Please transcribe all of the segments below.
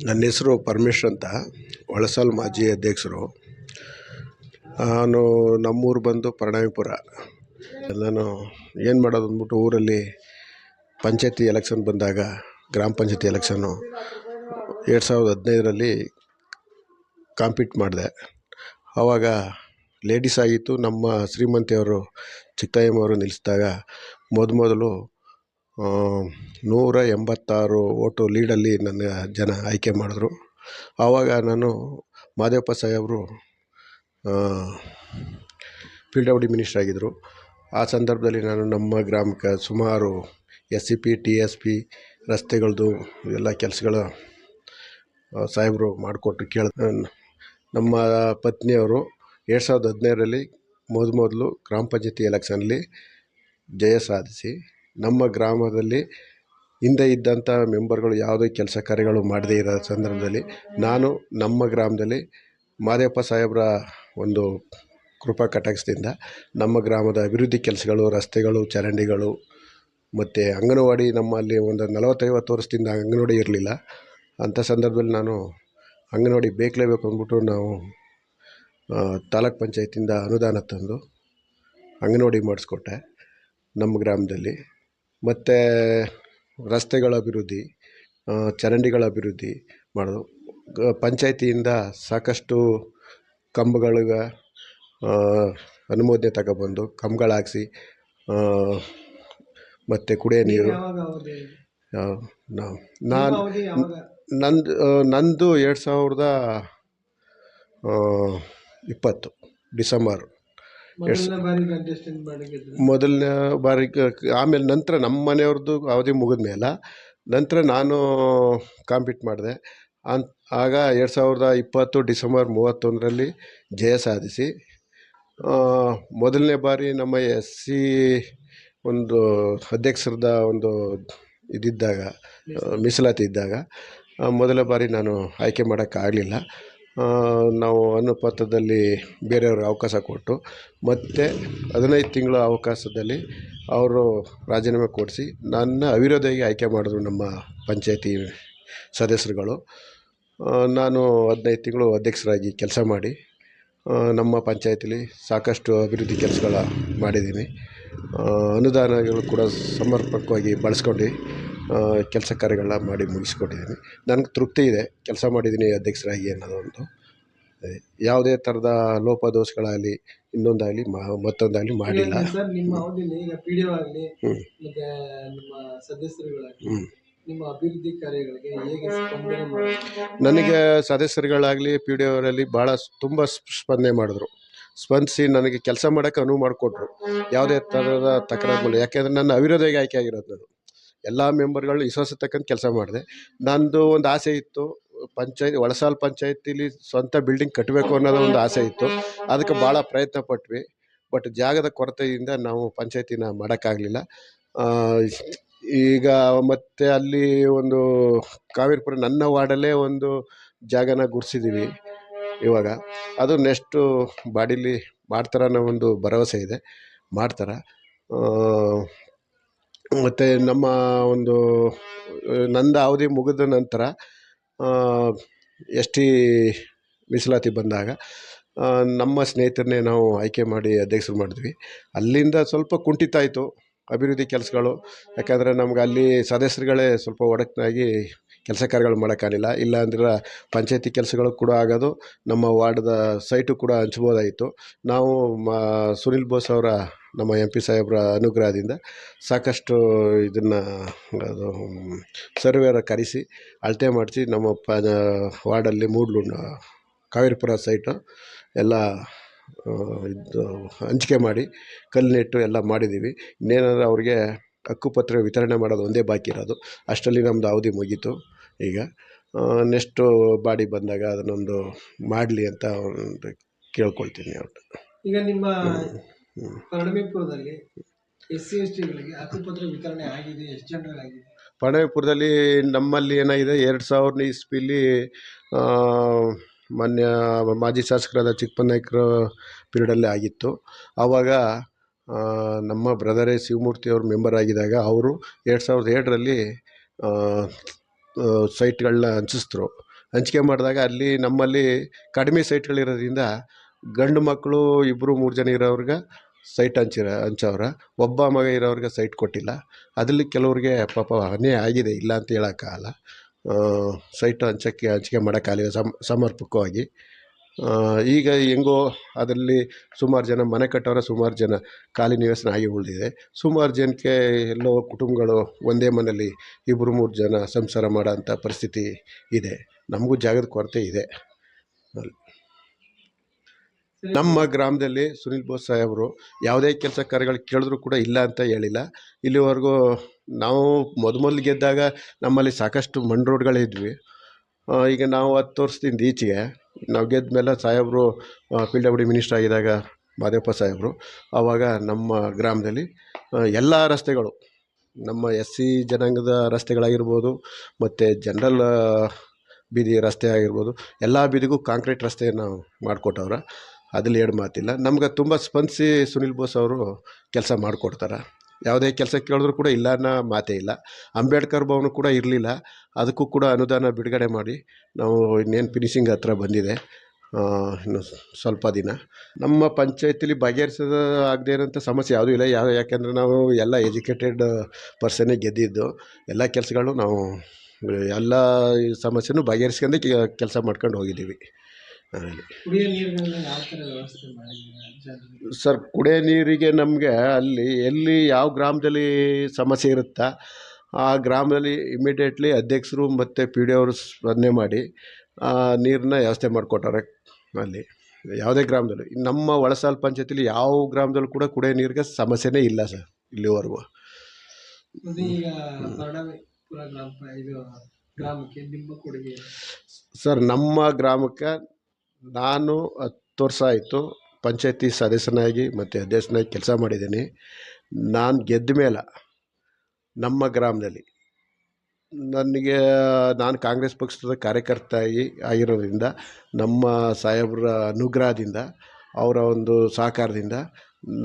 ನನ್ನ ಹೆಸರು ಪರಮೇಶ್ವರ್ ಅಂತ, ಹೊಳಸಾಲ್ ಮಾಜಿ ಅಧ್ಯಕ್ಷರು. ನಾನು ನಮ್ಮೂರು ಬಂದು ಪರಣಾಮಿಪುರ. ನಾನು ಏನು ಮಾಡೋದು ಅಂದ್ಬಿಟ್ಟು ಊರಲ್ಲಿ ಪಂಚಾಯತಿ ಎಲೆಕ್ಷನ್ ಬಂದಾಗ, ಗ್ರಾಮ ಪಂಚಾಯತಿ ಎಲೆಕ್ಷನ್ನು 2015ರಲ್ಲಿ ಕಾಂಪೀಟ್ ಮಾಡಿದೆ. ಆವಾಗ ಲೇಡೀಸ್ ಆಗಿತ್ತು. ನಮ್ಮ ಶ್ರೀಮಂತಿಯವರು ಚಿಕ್ಕಯ್ಯಮ್ಮವರು ನಿಲ್ಲಿಸಿದಾಗ ಮೊದಲು 186 ಓಟು ಲೀಡಲ್ಲಿ ನನ್ನ ಜನ ಆಯ್ಕೆ ಮಾಡಿದ್ರು. ಆವಾಗ ನಾನು ಮಾದೇವಪ್ಪ ಸಾಹೇಬರು PWD ಮಿನಿಸ್ಟರ್ ಆಗಿದ್ದರು. ಆ ಸಂದರ್ಭದಲ್ಲಿ ನಾನು ನಮ್ಮ ಗ್ರಾಮಕ್ಕೆ ಸುಮಾರು SCP TSP ರಸ್ತೆಗಳದ್ದು ಎಲ್ಲ ಕೆಲಸಗಳ ಸಾಹೇಬರು ಮಾಡಿಕೊಟ್ಟು ನಮ್ಮ ಪತ್ನಿಯವರು 2015ರಲ್ಲಿ ಮೊದಲು ಗ್ರಾಮ ಪಂಚಾಯತಿ ಎಲೆಕ್ಷನಲ್ಲಿ ಜಯ ಸಾಧಿಸಿ, ನಮ್ಮ ಗ್ರಾಮದಲ್ಲಿ ಹಿಂದೆ ಇದ್ದಂಥ ಮೆಂಬರ್ಗಳು ಯಾವುದೇ ಕೆಲಸ ಕಾರ್ಯಗಳು ಮಾಡದೇ ಇರೋ ಸಂದರ್ಭದಲ್ಲಿ ನಾನು ನಮ್ಮ ಗ್ರಾಮದಲ್ಲಿ ಮಾದೇವಪ್ಪ ಸಾಹೇಬರ ಒಂದು ಕೃಪಾ ಕಟಾಕ್ಷದಿಂದ ನಮ್ಮ ಗ್ರಾಮದ ಅಭಿವೃದ್ಧಿ ಕೆಲಸಗಳು, ರಸ್ತೆಗಳು, ಚರಂಡಿಗಳು ಮತ್ತು ಅಂಗನವಾಡಿ, ನಮ್ಮಲ್ಲಿ ಒಂದು 40-50 ವರ್ಷದಿಂದ ಅಂಗನವಾಡಿ ಇರಲಿಲ್ಲ. ಅಂಥ ಸಂದರ್ಭದಲ್ಲಿ ನಾನು ಅಂಗನವಾಡಿ ಬೇಕಲೇಬೇಕು ಅಂದ್ಬಿಟ್ಟು ನಾವು ತಾಲೂಕ್ ಪಂಚಾಯತಿಂದ ಅನುದಾನ ತಂದು ಅಂಗನವಾಡಿ ಮಾಡಿಸ್ಕೊಟ್ಟೆ ನಮ್ಮ ಗ್ರಾಮದಲ್ಲಿ. ಮತ್ತು ರಸ್ತೆಗಳ ಅಭಿವೃದ್ಧಿ, ಚರಂಡಿಗಳ ಅಭಿವೃದ್ಧಿ ಮಾಡೋದು. ಪಂಚಾಯತಿಯಿಂದ ಸಾಕಷ್ಟು ಕಂಬಗಳಿಗೆ ಅನುಮೋದನೆ ತಗೊಬಂದು ಕಂಬಗಳಾಕಿಸಿ, ಮತ್ತು ಕುಡಿಯೋ ನೀರು. ನಂದು 2020 ಡಿಸೆಂಬರ್ ಮೊದಲನೇ ಬಾರಿ. ಆಮೇಲೆ ನಂತರ ನಮ್ಮ ಮನೆಯವ್ರದ್ದು ಅವಧಿ ಮುಗಿದ ಮೇಲೆ ನಂತರ ನಾನು ಕಾಂಪೀಟ್ ಮಾಡಿದೆ. ಆಗ 2020 ಡಿಸೆಂಬರ್ 31ರಲ್ಲಿ ಜಯ ಸಾಧಿಸಿ, ಮೊದಲನೇ ಬಾರಿ ನಮ್ಮ SC ಒಂದು ಅಧ್ಯಕ್ಷರದ ಒಂದು ಇದ್ದಾಗ, ಮೀಸಲಾತಿ ಇದ್ದಾಗ ಮೊದಲ ಬಾರಿ ನಾನು ಆಯ್ಕೆ ಮಾಡೋಕ್ಕಾಗಲಿಲ್ಲ. ನಾವು ಅನುಪಾತದಲ್ಲಿ ಬೇರೆಯವ್ರಿಗೆ ಅವಕಾಶ ಕೊಟ್ಟು ಮತ್ತು 15 ತಿಂಗಳ ಅವಕಾಶದಲ್ಲಿ ಅವರು ರಾಜೀನಾಮೆ ಕೊಡಿಸಿ ನನ್ನ ಅವಿರೋಧಿಯಾಗಿ ಆಯ್ಕೆ ಮಾಡಿದ್ರು ನಮ್ಮ ಪಂಚಾಯತಿ ಸದಸ್ಯರುಗಳು. ನಾನು 15 ತಿಂಗಳು ಅಧ್ಯಕ್ಷರಾಗಿ ಕೆಲಸ ಮಾಡಿ ನಮ್ಮ ಪಂಚಾಯತಿಲಿ ಸಾಕಷ್ಟು ಅಭಿವೃದ್ಧಿ ಕೆಲಸಗಳ ಮಾಡಿದ್ದೀನಿ. ಅನುದಾನಗಳು ಕೂಡ ಸಮರ್ಪಕವಾಗಿ ಬಳಸ್ಕೊಂಡು ಕೆಲಸ ಕಾರ್ಯಗಳನ್ನ ಮಾಡಿ ಮುಗಿಸ್ಕೊಟ್ಟಿದ್ದೀನಿ. ನನಗೆ ತೃಪ್ತಿ ಇದೆ, ಕೆಲಸ ಮಾಡಿದ್ದೀನಿ ಅಧ್ಯಕ್ಷರಾಗಿ ಅನ್ನೋದು ಒಂದು. ಯಾವುದೇ ಥರದ ಲೋಪದೋಷಗಳಾಗಲಿ, ಇನ್ನೊಂದಾಗಲಿ ಮತ್ತೊಂದಾಗಲಿ ಮಾಡಿಲ್ಲ. ನಿಮ್ಮ ಅವಧಿಯಲ್ಲಿ ಈಗ PDO ಆಗಲಿ ಮತ್ತು ನಿಮ್ಮ ಸದಸ್ಯರುಗಳಾಗಲಿ ನಿಮ್ಮ ಅಭಿವೃದ್ಧಿ ಕಾರ್ಯಗಳಿಗೆ ಹೇಗೆ ಸ್ಪಂದನೆ ಮಾಡಿದ್ರು? ನನಗೆ ಸದಸ್ಯರುಗಳಾಗಲಿ PDO ಅವರಲ್ಲಿ ಭಾಳ ತುಂಬ ಸ್ಪಂದನೆ ಮಾಡಿದ್ರು. ಸ್ಪಂದಿಸಿ ನನಗೆ ಕೆಲಸ ಮಾಡೋಕ್ಕೆ ಅನುವು ಮಾಡಿಕೊಟ್ರು. ಯಾವುದೇ ಥರದ ತಕರಾರು. ಯಾಕೆಂದರೆ ನನ್ನ ಅವಿರೋಧಿಯಾಗಿ ಆಯ್ಕೆ ಆಗಿರೋದು. ನಾನು ಎಲ್ಲ ಮೆಂಬರ್ಗಳು ವಿಶ್ವಾಸ ತಕ್ಕಂತ ಕೆಲಸ ಮಾಡಿದೆ. ನಂದು ಒಂದು ಆಸೆ ಇತ್ತು, ಹೊಳಸಾಲ್ ಪಂಚಾಯತಿಲಿ ಸ್ವಂತ ಬಿಲ್ಡಿಂಗ್ ಕಟ್ಟಬೇಕು ಅನ್ನೋದು ಒಂದು ಆಸೆ ಇತ್ತು. ಅದಕ್ಕೆ ಭಾಳ ಪ್ರಯತ್ನ ಪಟ್ವಿ. ಬಟ್ ಜಾಗದ ಕೊರತೆಯಿಂದ ನಾವು ಪಂಚಾಯತಿನ ಮಾಡೋಕ್ಕಾಗಲಿಲ್ಲ. ಈಗ ಮತ್ತು ಅಲ್ಲಿ ಒಂದು ಕಾವೇರಿಪುರ ನನ್ನ ವಾರ್ಡಲ್ಲೇ ಒಂದು ಜಾಗನ ಗುರ್ಸಿದ್ದೀವಿ ಇವಾಗ. ಅದು ನೆಕ್ಸ್ಟು ಬಾಡಿಲಿ ಮಾಡ್ತಾರೆ ಅನ್ನೋ ಒಂದು ಭರವಸೆ ಇದೆ, ಮಾಡ್ತಾರೆ. ಮತ್ತು ನಮ್ಮ ಒಂದು ನಂದು ಅವಧಿ ಮುಗಿದ ನಂತರ ST ಮೀಸಲಾತಿ ಬಂದಾಗ ನಮ್ಮ ಸ್ನೇಹಿತರನ್ನೇ ನಾವು ಆಯ್ಕೆ ಮಾಡಿ ಅಧ್ಯಕ್ಷರು ಮಾಡಿದ್ವಿ. ಅಲ್ಲಿಂದ ಸ್ವಲ್ಪ ಕುಂಠಿತ ಆಯಿತು ಅಭಿವೃದ್ಧಿ ಕೆಲಸಗಳು. ಯಾಕಂದರೆ ನಮ್ಗೆ ಅಲ್ಲಿ ಸದಸ್ಯರುಗಳೇ ಸ್ವಲ್ಪ ಒಡಕಾಗಿ ಕೆಲಸ ಕಾರ್ಯಗಳು ಮಾಡೋಕ್ಕಾಗಲಿಲ್ಲ. ಇಲ್ಲ ಅಂದ್ರೆ ಪಂಚಾಯತಿ ಕೆಲಸಗಳು ಕೂಡ ಆಗೋದು, ನಮ್ಮ ವಾರ್ಡ್ದ ಸೈಟು ಕೂಡ ಹಂಚ್ಬೋದಾಯಿತು. ನಾವು ಸುನಿಲ್ ಬೋಸ್ ಅವರ, ನಮ್ಮ MP ಸಾಹೇಬ್ರ ಅನುಗ್ರಹದಿಂದ ಸಾಕಷ್ಟು ಇದನ್ನು ಅದು ಸರ್ವೇರ ಕರೆಸಿ ಅಳತೆ ಮಾಡಿಸಿ ನಮ್ಮ ವಾರ್ಡಲ್ಲಿ ಕಾವೇರಿಪುರ ಸೈಟು ಎಲ್ಲ ಇದು ಹಂಚಿಕೆ ಮಾಡಿ ಕಲ್ಲಿನಿಟ್ಟು ಎಲ್ಲ ಮಾಡಿದ್ದೀವಿ. ಇನ್ನೇನಾದರೂ ಅವ್ರಿಗೆ ಹಕ್ಕುಪತ್ರ ವಿತರಣೆ ಮಾಡೋದು ಒಂದೇ ಬಾಕಿ ಇರೋದು. ಅಷ್ಟರಲ್ಲಿ ನಮ್ಮದು ಅವಧಿ ಮುಗೀತು. ಈಗ ನೆಕ್ಸ್ಟು ಬಾಡಿ ಬಂದಾಗ ಅದನ್ನೊಂದು ಮಾಡಲಿ ಅಂತ ಕೇಳ್ಕೊಳ್ತೀನಿ ಅವ್ರನ್ನ. ಈಗ ನಿಮ್ಮ ಪರಣಾಮಿಪುರದಲ್ಲಿ SC STಗಳಿಗೆ ಹಕ್ಕುಪತ್ರ ವಿತರಣೆ ಆಗಿದೆ, ಎಷ್ಟು ಜನರಾಗಿದೆ? ಪರಣಾಮಿಪುರದಲ್ಲಿ ನಮ್ಮಲ್ಲಿ ಏನಾಗಿದೆ, 2000 ಇಸ್ವಿಲಿ ಮಾನ್ಯ ಮಾಜಿ ಶಾಸಕರಾದ ಚಿಕ್ಕಪ್ಪನಾಯ್ಕರ ಪೀರಿಯಡಲ್ಲೇ ಆಗಿತ್ತು. ಆವಾಗ ನಮ್ಮ ಬ್ರದರೇ ಶಿವಮೂರ್ತಿ ಅವರು ಮೆಂಬರ್ ಆಗಿದ್ದಾಗ ಅವರು 2007ರಲ್ಲಿ ಸೈಟ್ಗಳನ್ನ ಹಂಚಿಸಿದ್ರು. ಹಂಚಿಕೆ ಮಾಡಿದಾಗ ಅಲ್ಲಿ ನಮ್ಮಲ್ಲಿ ಕಡಿಮೆ ಸೈಟ್ಗಳಿರೋದ್ರಿಂದ ಗಂಡು ಮಕ್ಕಳು 2-3 ಜನ ಇರೋರ್ಗೆ ಸೈಟ್ ಹಂಚವ್ರೆ. ಒಬ್ಬ ಮಗ ಇರೋರ್ಗೆ ಸೈಟ್ ಕೊಟ್ಟಿಲ್ಲ. ಅದರಲ್ಲಿ ಕೆಲವ್ರಿಗೆ ಪಾಪ ಅನ್ಯಾಯ ಆಗಿದೆ, ಇಲ್ಲ ಅಂತ ಹೇಳೋಕ್ಕಾಗಲ್ಲ. ಸೈಟ್ ಹಂಚಿಕೆ ಮಾಡೋಕ್ಕಾಗಲಿಲ್ಲ ಸಮರ್ಪಕವಾಗಿ. ಈಗ ಹೆಂಗೋ ಅದರಲ್ಲಿ ಸುಮಾರು ಜನ ಮನೆ ಕಟ್ಟೋರೆ, ಸುಮಾರು ಜನ ಖಾಲಿ ನಿವೇಶನ ಆಗಿ ಉಳಿದಿದೆ. ಸುಮಾರು ಜನಕ್ಕೆ ಎಲ್ಲೋ ಕುಟುಂಬಗಳು ಒಂದೇ ಮನೆಯಲ್ಲಿ 2-3 ಜನ ಸಂಸಾರ ಮಾಡೋಂಥ ಪರಿಸ್ಥಿತಿ ಇದೆ. ನಮಗೂ ಜಾಗದ ಕೊರತೆ ಇದೆ. ನಮ್ಮ ಗ್ರಾಮದಲ್ಲಿ ಸುನಿಲ್ ಬೋಸ್ ಸಾಹೇಬರು ಯಾವುದೇ ಕೆಲಸ ಕಾರ್ಯಗಳು ಕೇಳಿದ್ರು ಕೂಡ ಇಲ್ಲ ಅಂತ ಹೇಳಿಲ್ಲ. ಇಲ್ಲಿವರೆಗೂ ನಾವು ಮೊದಲು ಗೆದ್ದಾಗ ನಮ್ಮಲ್ಲಿ ಸಾಕಷ್ಟು ಮಣ್ಣು ರೋಡ್ಗಳಿದ್ವಿ. ಈಗ ನಾವು 10 ವರ್ಷದಿಂದ ಈಚೆಗೆ ನಾವು ಗೆದ್ದ ಮೇಲೆ ಸಾಹೇಬರು PWD ಮಿನಿಸ್ಟರ್ ಆಗಿದ್ದಾಗ ಮಾದೇವಪ್ಪ ಸಾಹೇಬರು ಆವಾಗ ನಮ್ಮ ಗ್ರಾಮದಲ್ಲಿ ಎಲ್ಲ ರಸ್ತೆಗಳು, ನಮ್ಮ SC ಜನಾಂಗದ ರಸ್ತೆಗಳಾಗಿರ್ಬೋದು ಮತ್ತು ಜನರಲ್ ಬೀದಿ ರಸ್ತೆ ಆಗಿರ್ಬೋದು, ಎಲ್ಲ ಬೀದಿಗೂ ಕಾಂಕ್ರೀಟ್ ರಸ್ತೆಯನ್ನು ಮಾಡಿಕೊಟ್ಟವ್ರೆ. ಅದ್ರಲ್ಲಿ ಎರಡು ಮಾತಿಲ್ಲ. ನಮ್ಗೆ ತುಂಬ ಸ್ಪಂದಿಸಿ ಸುನಿಲ್ ಬೋಸ್ ಅವರು ಕೆಲಸ ಮಾಡಿಕೊಡ್ತಾರೆ. ಯಾವುದೇ ಕೆಲಸ ಕೇಳಿದ್ರು ಕೂಡ ಇಲ್ಲ ಅನ್ನೋ ಮಾತೇ ಇಲ್ಲ. ಅಂಬೇಡ್ಕರ್ ಭವನ ಕೂಡ ಇರಲಿಲ್ಲ, ಅದಕ್ಕೂ ಕೂಡ ಅನುದಾನ ಬಿಡುಗಡೆ ಮಾಡಿ ನಾವು ಇನ್ನೇನು ಫಿನಿಶಿಂಗ್ ಹತ್ರ ಬಂದಿದೆ. ಇನ್ನು ಸ್ವಲ್ಪ ದಿನ ನಮ್ಮ ಪಂಚಾಯತಿಲಿ ಬಗೆಹರಿಸೋದು ಆಗದೇ ಇರೋಂಥ ಸಮಸ್ಯೆ ಯಾವುದೂ ಇಲ್ಲ. ಯಾಕೆಂದರೆ ನಾವು ಎಲ್ಲ ಎಜುಕೇಟೆಡ್ ಪರ್ಸನ್ನೇ ಗೆದ್ದಿದ್ದು. ಎಲ್ಲ ಕೆಲಸಗಳು ನಾವು ಎಲ್ಲ ಸಮಸ್ಯೆನೂ ಬಗೆಹರಿಸ್ಕೊಂಡು ಕೆಲಸ ಮಾಡ್ಕೊಂಡು ಹೋಗಿದ್ದೀವಿ. ಕುಡಿಯೋ ನೀರಿನ ಯಾವ ಥರ ವ್ಯವಸ್ಥೆ ಮಾಡಿದ್ದೀರಾ ಜನರಿಗೆ? ಸರ್, ಕುಡಿಯೋ ನೀರಿಗೆ ನಮಗೆ ಅಲ್ಲಿ ಎಲ್ಲಿ ಯಾವ ಗ್ರಾಮದಲ್ಲಿ ಸಮಸ್ಯೆ ಇರುತ್ತಾ ಆ ಗ್ರಾಮದಲ್ಲಿ ಇಮಿಡಿಯೇಟ್ಲಿ ಅಧ್ಯಕ್ಷರು ಮತ್ತು PDO ಅವರು ಸ್ಪಂದನೆ ಮಾಡಿ ನೀರನ್ನ ವ್ಯವಸ್ಥೆ ಮಾಡಿಕೊಟ್ಟಾರೆ. ಅಲ್ಲಿ ಯಾವುದೇ ಗ್ರಾಮದಲ್ಲಿ, ನಮ್ಮ ಒಳಸಾಲ್ ಪಂಚಾಯತಿಲಿ ಯಾವ ಗ್ರಾಮದಲ್ಲೂ ಕೂಡ ಕುಡಿಯೋ ನೀರಿಗೆ ಸಮಸ್ಯೆನೇ ಇಲ್ಲ ಸರ್ ಇಲ್ಲಿವರೆಗೂ. ಮತ್ತೆ ಈಗ ಬರಡಾಪುರ ಗ್ರಾಮಕ್ಕೆ ನಿಮ್ಮ ಕೊಡುಗೆ? ಸರ್, ನಮ್ಮ ಗ್ರಾಮಕ್ಕೆ ನಾನು 10 ವರ್ಷ ಆಯಿತು ಪಂಚಾಯತಿ ಸದಸ್ಯನಾಗಿ ಮತ್ತು ಅಧ್ಯಕ್ಷನಾಗಿ ಕೆಲಸ ಮಾಡಿದ್ದೀನಿ. ನಾನು ಗೆದ್ದ ಮೇಲೆ ನಮ್ಮ ಗ್ರಾಮದಲ್ಲಿ ನಾನು ಕಾಂಗ್ರೆಸ್ ಪಕ್ಷದ ಕಾರ್ಯಕರ್ತ ಆಗಿರೋದ್ರಿಂದ ನಮ್ಮ ಸಾಹೇಬ್ರ ಅನುಗ್ರಹದಿಂದ, ಅವರ ಒಂದು ಸಹಕಾರದಿಂದ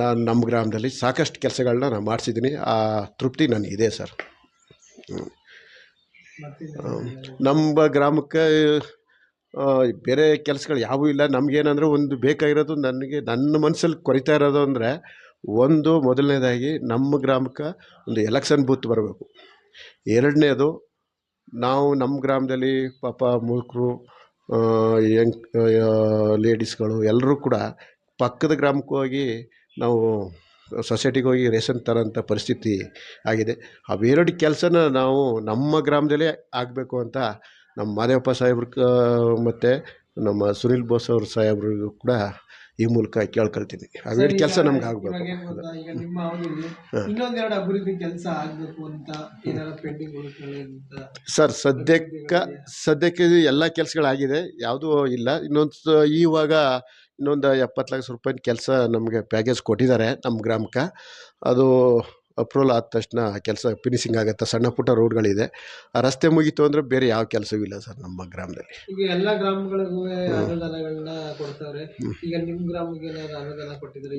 ನಾನು ನಮ್ಮ ಗ್ರಾಮದಲ್ಲಿ ಸಾಕಷ್ಟು ಕೆಲಸಗಳನ್ನ ನಾನು ಮಾಡಿಸಿದ್ದೀನಿ. ಆ ತೃಪ್ತಿ ನನಗಿದೆ ಸರ್. ನಮ್ಮ ಗ್ರಾಮಕ್ಕೆ ಬೇರೆ ಕೆಲಸಗಳು ಯಾವುೂ ಇಲ್ಲ. ನಮಗೇನಂದರೆ ಒಂದು ಬೇಕಾಗಿರೋದು, ನನ್ನ ಮನಸ್ಸಲ್ಲಿ ಕೊರಿತಾ ಇರೋದು ಅಂದರೆ ಒಂದು, ಮೊದಲನೇದಾಗಿ ನಮ್ಮ ಗ್ರಾಮಕ್ಕೆ ಒಂದು ಎಲೆಕ್ಷನ್ ಬೂತ್ ಬರಬೇಕು. ಎರಡನೇದು, ನಾವು ನಮ್ಮ ಗ್ರಾಮದಲ್ಲಿ ಪಾಪ ಮೂರ್ಖರು, ಲೇಡೀಸ್ಗಳು ಎಲ್ಲರೂ ಕೂಡ ಪಕ್ಕದ ಗ್ರಾಮಕ್ಕೆ ಹೋಗಿ ನಾವು ಸೊಸೈಟಿಗೆ ಹೋಗಿ ರೇಷನ್ ತರೋಂಥ ಪರಿಸ್ಥಿತಿ ಆಗಿದೆ. ಅವೆರಡು ಕೆಲಸನ ನಾವು ನಮ್ಮ ಗ್ರಾಮದಲ್ಲೇ ಆಗಬೇಕು ಅಂತ ನಮ್ಮ ಮಾದೇವಪ್ಪ ಸಾಹೇಬ್ರ ಮತ್ತು ನಮ್ಮ ಸುನಿಲ್ ಬೋಸ್ ಅವ್ರ ಸಾಹೇಬ್ರಿಗೂ ಕೂಡ ಈ ಮೂಲಕ ಕೇಳ್ಕೊಳ್ತೀನಿ. ಅವೆರಡು ಕೆಲಸ ನಮ್ಗೆ ಆಗಬೇಕು. ಈಗ ನಿಮ್ಮ ಅವಧಿಯಲ್ಲಿ ಇನ್ನೊಂದೆರಡು ಅಭಿವೃದ್ಧಿ ಕೆಲಸ ಆಗಬೇಕು ಅಂತ ಏನಾದ್ರು ಪೆಂಡಿಂಗ್ ಉಳಿದ? ಸರ್, ಸದ್ಯಕ್ಕೆ ಎಲ್ಲ ಕೆಲಸಗಳಾಗಿದೆ, ಯಾವುದೂ ಇಲ್ಲ. ಇವಾಗ ಇನ್ನೊಂದು 70 ಲಕ್ಷ ರೂಪಾಯಿ ಕೆಲಸ ನಮಗೆ ಪ್ಯಾಕೇಜ್ ಕೊಟ್ಟಿದ್ದಾರೆ ನಮ್ಮ ಗ್ರಾಮಕ್ಕೆ. ಅದು ಅಪ್ರೂವಲ್ ಆದ ತಕ್ಷಣ ಕೆಲಸ ಫಿನಿಶಿಂಗ್ ಆಗುತ್ತೆ. ಸಣ್ಣ ಪುಟ್ಟ ರೋಡ್ಗಳಿದೆ. ಆ ರಸ್ತೆ ಮುಗೀತು ಅಂದರೆ ಬೇರೆ ಯಾವ ಕೆಲಸವೂ ಇಲ್ಲ ಸರ್ ನಮ್ಮ ಗ್ರಾಮದಲ್ಲಿ. ಈಗ ಎಲ್ಲ ಗ್ರಾಮಗಳಿಗೂ ಅನುದಾನಗಳನ್ನ ಕೊಡ್ತಾರೆ. ಈಗ ನಿಮ್ಮ ಗ್ರಾಮಕ್ಕೆ ಏನಾದ್ರು ಅನುದಾನ ಕೊಟ್ಟಿದ್ದಾರೆ?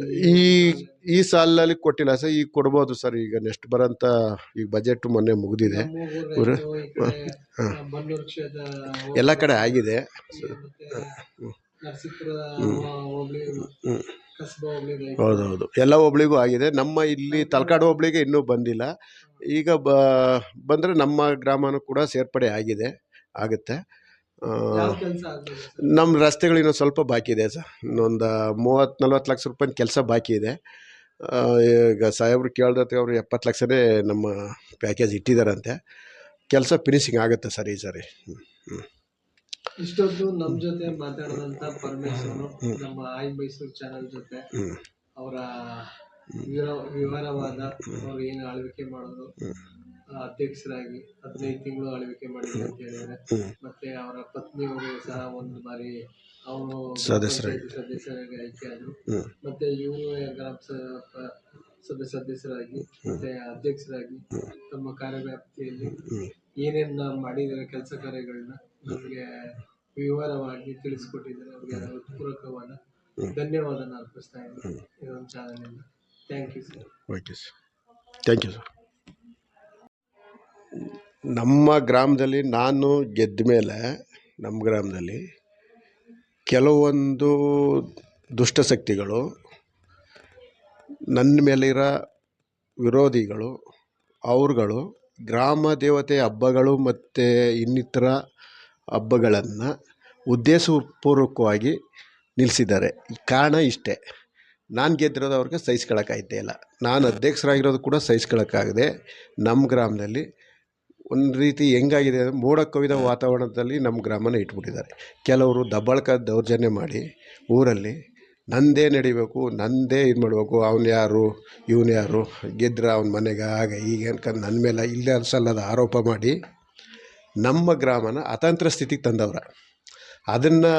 ಈ ಸಾಲಿನಲ್ಲಿ ಕೊಟ್ಟಿಲ್ಲ ಸರ್, ಈಗ ಕೊಡ್ಬೋದು ಸರ್. ಈಗ ನೆಕ್ಸ್ಟ್ ಬರೋಂಥ ಈಗ ಬಜೆಟ್ ಮೊನ್ನೆ ಮುಗಿದಿದೆ. ಬನ್ನೂರು ಕ್ಷೇತ್ರ ಎಲ್ಲ ಕಡೆ ಆಗಿದೆ. ನರಸೀಪುರ ಹೋಬಳಿ, ಕಸಬಾ ಹೋಬಳಿ, ಹೌದೌದು, ಎಲ್ಲ ಹೋಬಳಿಗೂ ಆಗಿದೆ. ನಮ್ಮ ಇಲ್ಲಿ ತಲಕಾಡು ಹೋಬಳಿಗೆ ಇನ್ನೂ ಬಂದಿಲ್ಲ. ಈಗ ಬಂದರೆ ನಮ್ಮ ಗ್ರಾಮನೂ ಕೂಡ ಸೇರ್ಪಡೆ ಆಗುತ್ತೆ. ನಮ್ಮ ರಸ್ತೆಗಳು ಇನ್ನೊಂದು ಸ್ವಲ್ಪ ಬಾಕಿ ಇದೆ ಸರ್. ಇನ್ನೊಂದು 30-40 ಲಕ್ಷ ರೂಪಾಯಿ ಕೆಲಸ ಬಾಕಿ ಇದೆ. ಈಗ ಸಾಹೇಬ್ರು ಕೇಳ್ದತ್ತೆ, ಅವರು 70 ಲಕ್ಷನೇ ನಮ್ಮ ಪ್ಯಾಕೇಜ್ ಇಟ್ಟಿದ್ದಾರಂತೆ. ಕೆಲಸ ಫಿನಿಶಿಂಗ್ ಆಗುತ್ತೆ ಸರ್ ಈ ಸರಿ. ಇಷ್ಟೊಂದು ನಮ್ಮ ಜೊತೆ ಮಾತಾಡಿದಂಥ ಪರಮೇಶ್ವರ್, ನಮ್ಮ ಮೈಸೂರು ಚಾನಲ್ ಜೊತೆ ಅವರ ವಿವರವಾದ, ಅವ್ರು ಏನು ಆಳ್ವಿಕೆ ಮಾಡೋದು, ಅಧ್ಯಕ್ಷರಾಗಿ 15 ತಿಂಗಳು ಆಳ್ವಿಕೆ ಮಾಡಿದ್ರು ಅಂತ ಹೇಳಿದ್ದಾರೆ. ಮತ್ತೆ ಅವರ ಪತ್ನಿಯವರು ಸಹ ಒಂದು ಬಾರಿ ಅವರು ಸದಸ್ಯರಾಗಿ ಆಯ್ಕೆ ಆದರು. ಮತ್ತೆ ಇವರು ಗ್ರಾಮ ಸದಸ್ಯರಾಗಿ ಮತ್ತೆ ಅಧ್ಯಕ್ಷರಾಗಿ ತಮ್ಮ ಕಾರ್ಯವ್ಯಾಪ್ತಿಯಲ್ಲಿ ಏನೇನು ಮಾಡಿದ್ದಾರೆ ಕೆಲಸ ಕಾರ್ಯಗಳನ್ನ ನಮಗೆ ವಿವರವಾಗಿ ತಿಳಿಸ್ಕೊಟ್ಟಿದ್ದಾರೆ. ಅವರಿಗೆ ಹೃತ್ಪೂರ್ವಕವಾದ ಧನ್ಯವಾದನ ಅರ್ಪಿಸ್ತಾ ಇದ್ದೀನಿ ಇದೊಂದು ಚಾನಲಿಂದ. Thank you sir. Okay sir, thank you sir. ನಮ್ಮ ಗ್ರಾಮದಲ್ಲಿ ನಾನು ಗೆದ್ದ ಮೇಲೆ ನಮ್ಮ ಗ್ರಾಮದಲ್ಲಿ ಕೆಲವೊಂದು ದುಷ್ಟಶಕ್ತಿಗಳು ನನ್ನ ಮೇಲಿರೋ ವಿರೋಧಿಗಳು ಅವ್ರುಗಳು ಗ್ರಾಮ ದೇವತೆ ಹಬ್ಬಗಳು ಮತ್ತು ಇನ್ನಿತರ ಹಬ್ಬಗಳನ್ನು ಉದ್ದೇಶಪೂರ್ವಕವಾಗಿ ನಿಲ್ಲಿಸಿದ್ದಾರೆ. ಕಾರಣ ಇಷ್ಟೇ, ನಾನು ಗೆದ್ದಿರೋದು ಅವ್ರಿಗೆ ಸಹಿಸ್ಕೊಳಕ್ಕಾಗ್ತಾ ಇಲ್ಲ. ನಾನು ಅಧ್ಯಕ್ಷರಾಗಿರೋದು ಕೂಡ ಸಹಿಸ್ಕೊಳಕ್ಕಾಗದೆ ನಮ್ಮ ಗ್ರಾಮದಲ್ಲಿ ಒಂದು ರೀತಿ ಹೆಂಗಾಗಿದೆ ಅಂದರೆ ಮೋಡ ಕವಿದ ವಾತಾವರಣದಲ್ಲಿ ನಮ್ಮ ಗ್ರಾಮನ ಇಟ್ಬಿಟ್ಟಿದ್ದಾರೆ. ಕೆಲವರು ದಬ್ಬಾಳ್ಕ ದೌರ್ಜನ್ಯ ಮಾಡಿ ಊರಲ್ಲಿ ನಂದೇ ನಡಿಬೇಕು, ನಂದೇ ಇದು ಮಾಡಬೇಕು, ಅವ್ನು ಯಾರು ಇವನು ಯಾರು, ಗೆದ್ರೆ ಅವ್ನ ಮನೆಗೆ ಹಾಗೆ ಹೀಗೆ ಅನ್ಕೊಂಡು ನನ್ನ ಮೇಲೆ ಇಲ್ಲ ಸಲ್ಲದ ಆರೋಪ ಮಾಡಿ ನಮ್ಮ ಗ್ರಾಮನ ಅತಂತ್ರ ಸ್ಥಿತಿಗೆ ತಂದವ್ರೆ. ಅದನ್ನು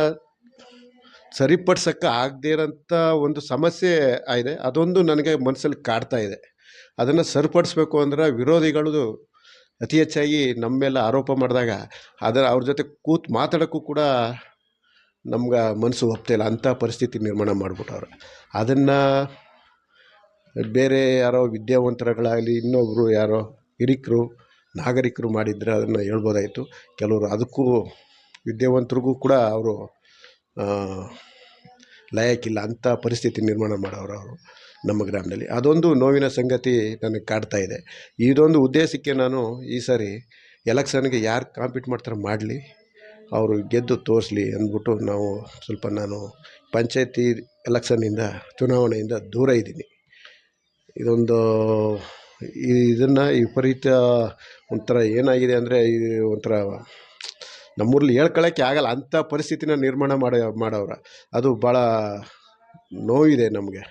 ಸರಿಪಡ್ಸೋಕ್ಕೆ ಆಗದೇ ಇರೋಂಥ ಒಂದು ಸಮಸ್ಯೆ ಆಗಿದೆ. ಅದೊಂದು ನನಗೆ ಮನಸ್ಸಲ್ಲಿ ಕಾಡ್ತಾ ಇದೆ. ಅದನ್ನು ಸರಿಪಡಿಸ್ಬೇಕು ಅಂದ್ರೆ ವಿರೋಧಿಗಳು ಅತಿ ಹೆಚ್ಚಾಗಿ ನಮ್ಮ ಮೇಲೆ ಆರೋಪ ಮಾಡಿದಾಗ ಅವ್ರ ಜೊತೆ ಕೂತು ಮಾತಾಡೋಕ್ಕೂ ಕೂಡ ನಮ್ಗೆ ಮನಸ್ಸು ಒಪ್ತಾಯಿಲ್ಲ. ಅಂಥ ಪರಿಸ್ಥಿತಿ ನಿರ್ಮಾಣ ಮಾಡಿಬಿಟ್ಟವ್ರೆ. ಅದನ್ನು ಬೇರೆ ಯಾರೋ ವಿದ್ಯಾವಂತರುಗಳಾಗಲಿ ಇನ್ನೊಬ್ಬರು ಯಾರೋ ಹಿರಿಕರು ನಾಗರಿಕರು ಮಾಡಿದರೆ ಅದನ್ನು ಹೇಳ್ಬೋದಾಯಿತು. ಕೆಲವರು ಅದಕ್ಕೂ ವಿದ್ಯಾವಂತರಿಗೂ ಕೂಡ ಅವರು ಲಾಯಕ್ಕಿಲ್ಲ, ಅಂಥ ಪರಿಸ್ಥಿತಿ ನಿರ್ಮಾಣ ಮಾಡೋರು ಅವರು ನಮ್ಮ ಗ್ರಾಮದಲ್ಲಿ. ಅದೊಂದು ನೋವಿನ ಸಂಗತಿ ನನಗೆ ಕಾಡ್ತಾ ಇದೆ. ಇದೊಂದು ಉದ್ದೇಶಕ್ಕೆ ನಾನು ಈ ಸಾರಿ ಎಲೆಕ್ಷನ್ಗೆ ಯಾರು ಕಾಂಪೀಟ್ ಮಾಡ್ತಾರೆ ಮಾಡಲಿ, ಅವರು ಗೆದ್ದು ತೋರಿಸ್ಲಿ ಅಂದ್ಬಿಟ್ಟು ನಾನು ಪಂಚಾಯತಿ ಎಲೆಕ್ಷನ್ನಿಂದ ಚುನಾವಣೆಯಿಂದ ದೂರ ಇದ್ದೀನಿ. ಇದನ್ನು ವಿಪರೀತ ಒಂಥರ ಏನಾಗಿದೆ ಅಂದರೆ ಒಂಥರ ನಮ್ಮೂರಲ್ಲಿ ಹೇಳ್ಕೊಳ್ಳೋಕ್ಕೆ ಆಗಲ್ಲ, ಅಂಥ ಪರಿಸ್ಥಿತಿನ ನಿರ್ಮಾಣ ಮಾಡವ್ರೆ. ಅದು ಭಾಳ ನೋವಿದೆ ನಮಗೆ.